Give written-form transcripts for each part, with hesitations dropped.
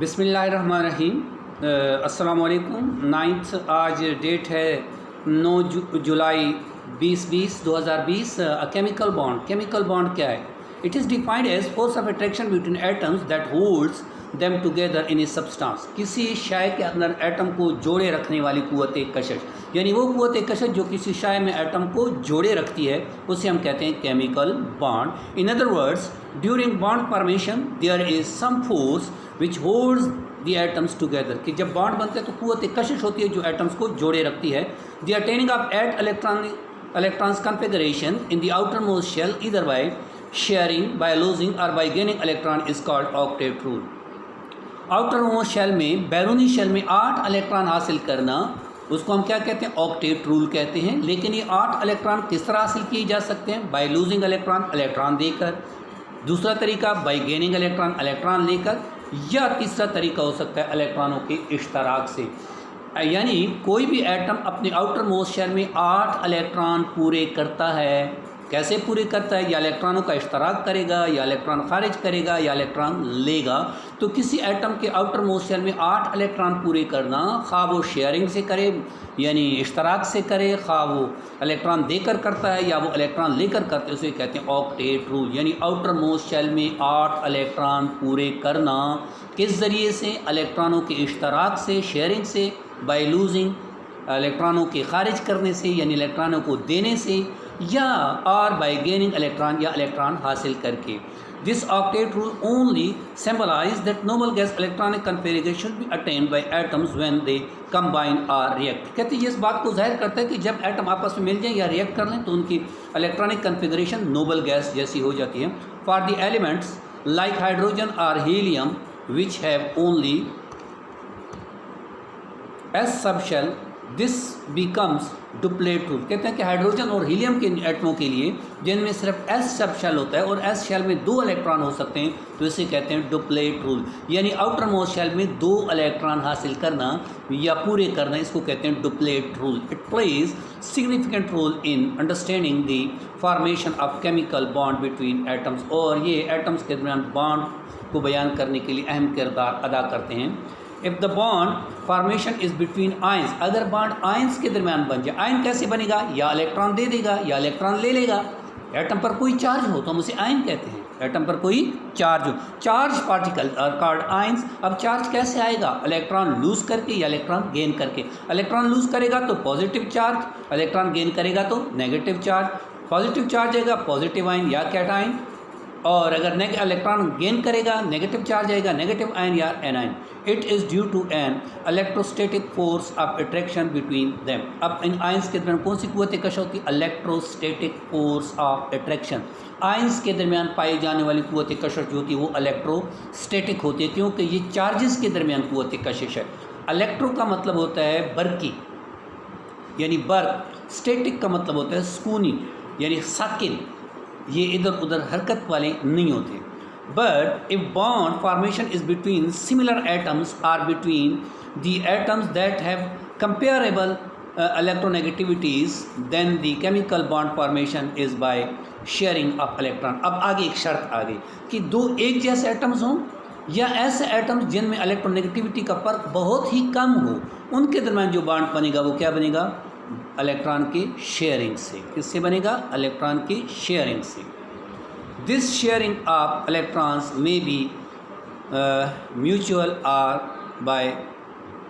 बिस्मिल्लाहिर्रहमानिर्रहीम। अस्सलाम वालेकुम। 9 आज डेट है 9 जुलाई 2020। केमिकल बॉन्ड क्या है? It is defined as force of attraction between atoms that holds them together in a substance. किसी शय के अंदर एटम को जोड़े रखने वाली कुव्वत कशश, यानी वो कुव्वत कशश जो किसी शय में एटम को जोड़े रखती है, उसे हम कहते हैं chemical bond. In other words, during bond formation there is some force which holds the atoms together. कि जब बॉन्ड बनते हैं तो कुव्वत कशिश होती है जो एटम्स को जोड़े रखती है। The attaining of eight electrons configuration in the outermost shell either by sharing, by losing or by gaining electron is called octet rule। Outermost shell में, बैरूनी शेल में 8 इलेक्ट्रॉन हासिल करना, उसको हम क्या कहते हैं? ऑक्टेट रूल कहते हैं। लेकिन ये 8 इलेक्ट्रॉन किस तरह हासिल किए जा सकते हैं? बाय लूजिंग इलेक्ट्रॉन देकर। दूसरा तरीका बाय गेनिंग इलेक्ट्रॉन लेकर, या तीसरा तरीका हो सकता है इलेक्ट्रॉनों के इश्तराक से। यानी कोई भी एटम अपने आउटर मोस्ट शेल में 8 इलेक्ट्रॉन पूरे करता है। कैसे पूरे करता है? या इलेक्ट्रॉनों का इश्तराक करेगा, या इलेक्ट्रॉन खारिज करेगा, या इलेक्ट्रॉन लेगा। तो किसी एटम के आउटर मोस्ट शेल में 8 इलेक्ट्रॉन पूरे करना, खा वो शेयरिंग से करे यानी इश्तराक से करे, खा वो इलेक्ट्रॉन देकर करता है या वो इलेक्ट्रॉन लेकर करते हैं, उसे कहते हैं ऑक्टेट रूल। यानी आउटर मोस्ट शेल में 8 इलेक्ट्रॉन पूरे करना किस ज़रिए से? इलेक्ट्रॉनों के इश्तराक से, शेयरिंग से, बाय लूजिंग इलेक्ट्रॉनों के खारिज करने से यानी इलेक्ट्रॉनों को देने से, या और बाय गेनिंग इलेक्ट्रॉन या इलेक्ट्रॉन हासिल करके। This octet rule only symbolize that noble gas electronic configuration be attained by atoms when they combine और रिएक्ट। कहते हैं ये इस बात को जाहिर करता है कि जब एटम आपस में मिल जाएं या रिएक्ट कर लें तो उनकी इलेक्ट्रॉनिक कन्फिगरेशन नोबल गैस जैसी हो जाती है। For the elements like hydrogen और helium which have only s sub shell this becomes duplet rule. कहते हैं कि हाइड्रोजन और हीलियम के एटमों के लिए जिनमें सिर्फ एस सब शेल होता है और एस शेल में 2 इलेक्ट्रॉन हो सकते हैं, तो इसे कहते हैं डुप्लेट रूल। यानी आउटर मोस्ट शेल में 2 इलेक्ट्रॉन हासिल करना या पूरे करना, इसको कहते हैं duplet rule. It plays significant role in understanding the formation of chemical bond between atoms. और ये एटम्स के दरमियान बॉन्ड को बयान करने के लिए अहम किरदार अदा करते हैं। If the bond formation is between ions, अगर बॉन्ड आयंस के दरमियान बन जाए, आयन कैसे बनेगा? या इलेक्ट्रॉन दे देगा या इलेक्ट्रॉन ले लेगा। एटम पर कोई चार्ज हो तो हम उसे आयन कहते हैं। एटम पर कोई चार्ज हो, charge particle are called ions. अब चार्ज कैसे आएगा? इलेक्ट्रॉन लूज करके या इलेक्ट्रॉन गेन करके। इलेक्ट्रॉन लूज करेगा तो पॉजिटिव चार्ज, इलेक्ट्रॉन गेन करेगा तो नेगेटिव चार्ज। पॉजिटिव चार्ज आएगा पॉजिटिव आयन या कैटायन, और अगर इलेक्ट्रॉन गेन करेगा नेगेटिव चार्ज आएगा नेगेटिव आयन या anion. It is due to an electrostatic force of attraction between them. अब इन आयंस के दरमियान कौन सी कुव्वत कश होती है? Electrostatic force of attraction. Ions के दरमियान पाई जाने वाली कुव्वत कशिश जो होती है वो इलेक्ट्रोस्टैटिक होती है, क्योंकि ये चार्जेस के दरमियान कुव्वत कशिश है। इलेक्ट्रो का मतलब होता है बर्की यानी बर्क, स्टैटिक का मतलब होता है स्कूनी यानी साकिन, ये इधर उधर हरकत वाले नहीं होते। But if bond formation is between similar atoms और between the atoms that have comparable electronegativities then the chemical bond formation is by sharing of electron. अब आगे एक शर्त आ गई कि 2 एक जैसे एटम्स हों या ऐसे एटम्स जिनमें इलेक्ट्रोनेगेटिविटी का फ़र्क बहुत ही कम हो, उनके दरमियान जो बॉन्ड बनेगा वो क्या बनेगा? इलेक्ट्रॉन की शेयरिंग से। किससे बनेगा? इलेक्ट्रॉन की शेयरिंग से। दिस शेयरिंग ऑफ इलेक्ट्रॉन्स में बी म्यूचुअल और बाय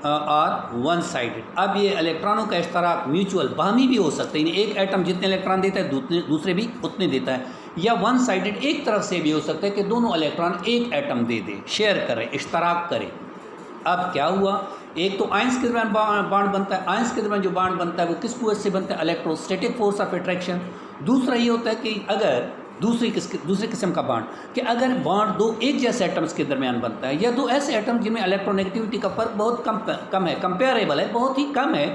और वन साइडेड। अब ये इलेक्ट्रॉनों का इश्तराक म्यूचुअल बाहमी भी हो सकता है, यानी एक एटम जितने इलेक्ट्रॉन देता है दूसरे भी उतने देता है, या वन साइडेड एक तरफ से भी हो सकता है कि दोनों इलेक्ट्रॉन एक एटम दे दे, शेयर करें, इश्तराक करें। अब क्या हुआ? एक तो आयंस के दरमियान बॉन्ड बनता है। आयंस के दरमियान जो बॉन्ड बनता है वो किस कुव्वत से बनता है? Electrostatic force of attraction. दूसरा ये होता है कि अगर दूसरे किस्म का बॉन्ड कि अगर बॉन्ड 2 एक जैसे एटम्स के दरमियान बनता है या 2 ऐसे एटम जिनमें इलेक्ट्रोनेगेटिविटी का फ़र्क बहुत कम है, कंपेरेबल है, बहुत ही कम है,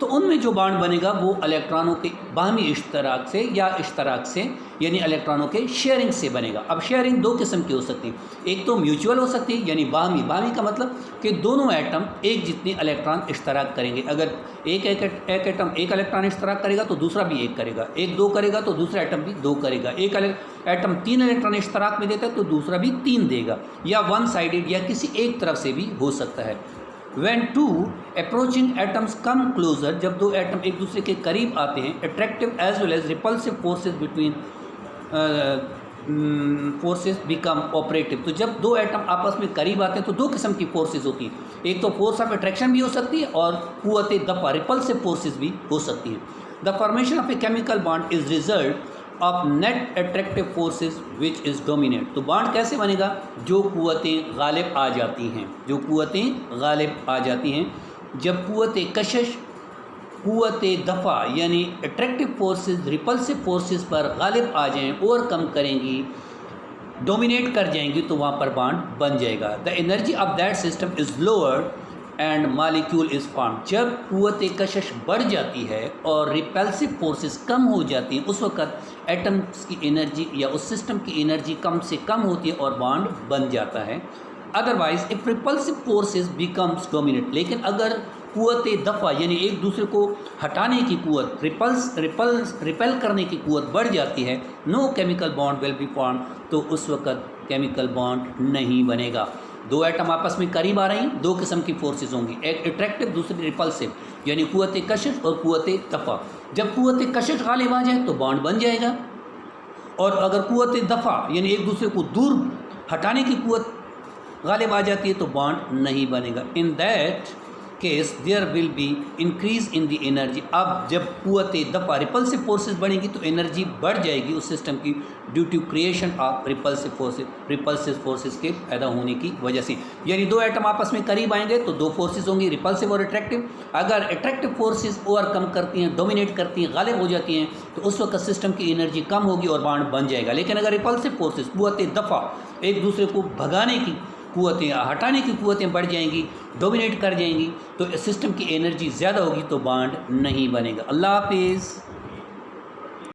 تو ان میں جو بانڈ بنے گا وہ الیکٹرانوں کے باہمی اشتراک سے یا اشتراک سے یعنی الیکٹرانوں کے شیئرنگ سے بنے گا۔ اب شیئرنگ دو قسم کی ہو سکتی ہے، ایک تو میوچول ہو سکتی ہے یعنی باہمی کا مطلب کہ دونوں ایٹم ایک جتنے الیکٹران اشتراک کریں گے۔ اگر ایک ایٹم ایک الیکٹران اشتراک کرے گا تو دوسرا بھی ایک کرے گا، ایک دو کرے گا تو دوسرا ایٹم بھی دو کرے گا، ایک ایٹم تین الیکٹران اشتراک میں دیتا ہے تو دوسرا بھی تین دے گا، یا ون سائیڈڈ یا کسی ایک طرف سے بھی ہو سکتا ہے۔ When two approaching atoms come closer، جب دو ایٹم ایک دوسرے کے قریب آتے ہیں، attractive as well as repulsive forces between forces become operative، تو جب دو ایٹم آپس میں قریب آتے ہیں تو دو قسم کی فورسز ہوتی ہیں، ایک تو فورس آف اٹریکشن بھی ہو سکتی ہے اور قوت دفع repulsive forces بھی ہو سکتی ہیں۔ The formation of a chemical bond is result of net attractive forces which is dominant، تو بانڈ کیسے بنے گا؟ جو قوتیں غالب آ جاتی ہیں، جو قوتیں غالب آ جاتی ہیں۔ جب قوت کشش قوت دفع یعنی اٹریکٹیو فورسز ریپلسو فورسز پر غالب آ جائیں، اوور کم کریں گی، ڈومینیٹ کر جائیں گی، تو وہاں پر بانڈ بن جائے گا۔ The energy of that system is lowered and molecule is form, جب قوت کشش بڑھ جاتی ہے اور ریپلسو فورسز کم ہو جاتی ہیں، اس وقت ایٹمس کی انرجی یا اس سسٹم کی انرجی کم سے کم ہوتی ہے اور بانڈ بن جاتا ہے۔ Otherwise of repulsive forces becomes dominate, لیکن اگر قوت دفع یعنی ایک دوسرے کو ہٹانے کی قوت ریپل کرنے کی قوت بڑھ جاتی ہے، no chemical bond will be form, تو اس وقت کیمیکل بانڈ نہیں بنے گا۔ دو ایٹم آپس میں قریب آ رہے ہیں، دو قسم کی فورسز ہوں گی، ایک اٹریکٹیو دوسری ریپلسو یعنی قوت کشش اور قوت دفع۔ جب قوت کشش غالب آ جائے تو بانڈ بن جائے گا، اور اگر قوت دفع یعنی ایک دوسرے کو دور ہٹانے کی قوت غالب آ جاتی ہے تو بانڈ نہیں بنے گا۔ In that case there will be increase in the energy, اب جب قوت دفع ریپلسو فورسز بڑھیں گی تو انرجی بڑھ جائے گی اس سسٹم کی، due to creation of repulsive forces کے پیدا ہونے کی وجہ سے۔ یعنی دو ایٹم آپس میں قریب آئیں گے تو دو فورسز ہوں گی، ریپلسو اور اٹریکٹیو۔ اگر اٹریکٹیو فورسز اوور کم کرتی ہیں، ڈومینیٹ کرتی ہیں، غالب ہو جاتی ہیں، تو اس وقت سسٹم کی انرجی کم ہوگی اور بانڈ بن جائے گا۔ لیکن اگر ریپلسو فورسز قوت دفع ایک دوسرے کو بھگانے کی قوتیں ہٹانے کی قوتیں بڑھ جائیں گی، ڈومینیٹ کر جائیں گی، تو سسٹم کی انرجی زیادہ ہوگی تو بانڈ نہیں بنے گا۔ اللہ حافظ۔